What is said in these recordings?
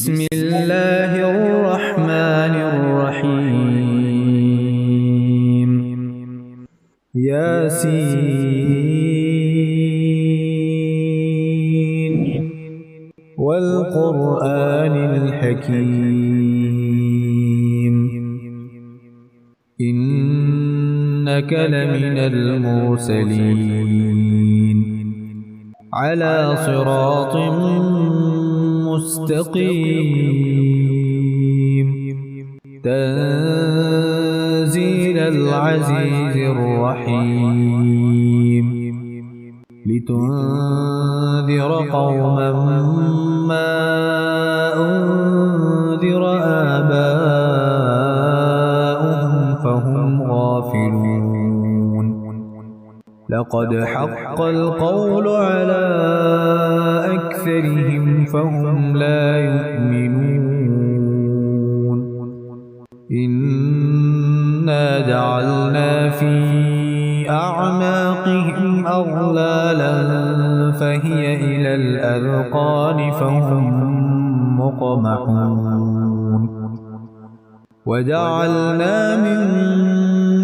بسم الله الرحمن الرحيم ياسين والقرآن الحكيم إنك لمن المرسلين على صراط مستقيم تنزيل العزيز الرحيم لتنذر قوما ما أنذر آباؤهم فهم غافلون لقد حق القول على أكثرهم فهم لا يؤمنون إنا جعلنا في أعناقهم أغلالا فهي إلى الأذقان فهم مقمحون وجعلنا من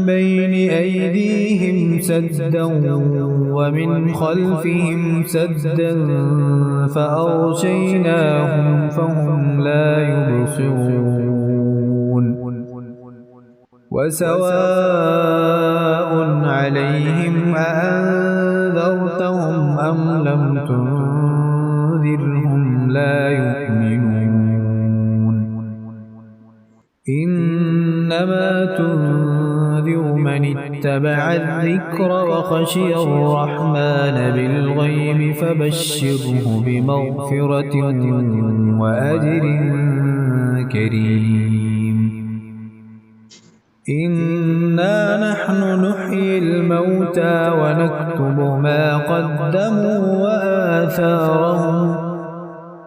بين أيديهم سدا ومن خلفهم سدا فأغشيناهم فهم لا يبصرون وسواء عليهم أأنذرتهم أم لم تنذرهم لا يؤمنون إنما تنذر من اتبع الذكر وخشي الرحمن بالغيب فبشره بمغفرة وأجر كريم إنا نحن نحيي الموتى ونكتب ما قدموا وآثارهم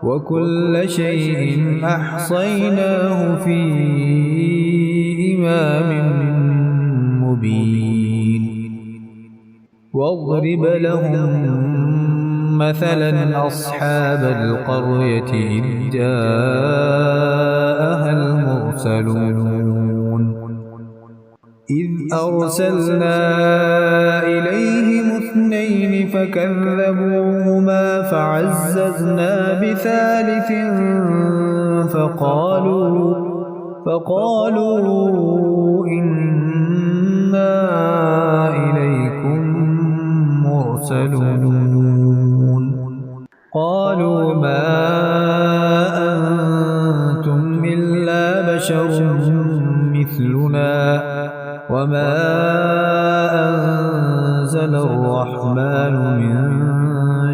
وكل شيء أحصيناه في إمام مبين واضرب لهم مثلا أصحاب القرية إذ جاءها المرسلون إذ أرسلنا إليهم اثنين فكذبوهما فعززنا بثالث فقالوا إنا إليكم مرسلون قالوا ما أنتم إلا بشر مثلنا وما أنزل الرحمن من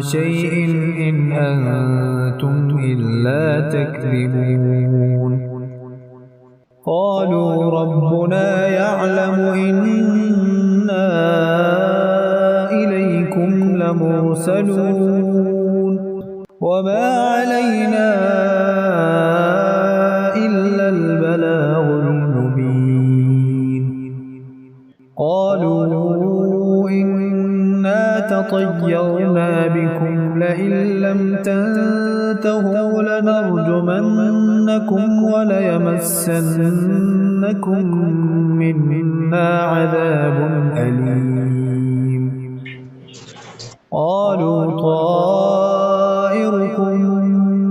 شيء إن أنتم إلا تكذبون قالوا ربنا يعلم إنا إليكم لمرسلون وما علينا إلا البلاغ المبين قالوا إنا تطيرنا بكم لئن لم تنتهوا لنرجمنكم وليمسنكم منا عذاب أليم قالوا طائركم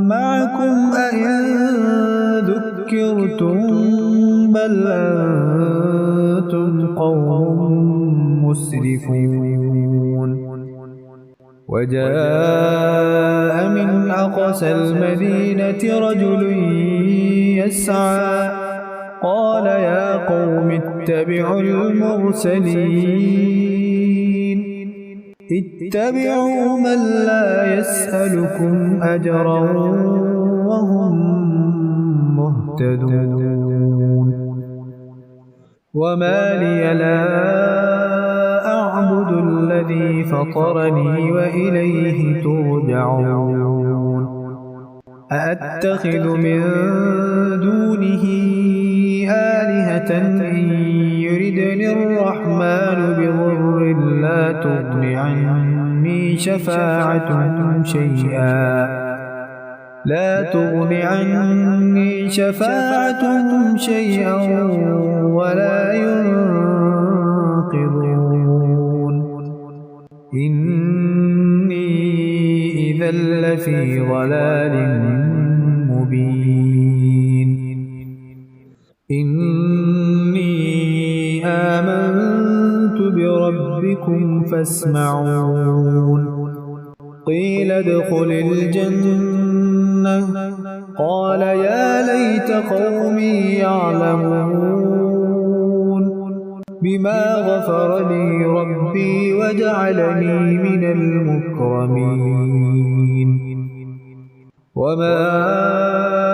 معكم أئن ذكرتم بل أنتم قوم مسرفون وجاء من أقصى المدينة رجل يسعى قال يا قوم اتبعوا المرسلين اتبعوا من لا يسألكم أجرا وهم مهتدون وما لي لا أعبد الذي فطرني وإليه ترجعون أأتخذ من دونه آلهة إن يردني الرحمن بضر لا تغن عني شفاعتهم شيئا لا تغن عني شفاعتهم شيئا ولا ينقذون إني إذا لفي ضلال مبين إني آمنت بربكم فاسمعون قيل ادخل الجنة قال يا ليت قومي يعلمون بما غفر لي ربي وجعلني من المكرمين وما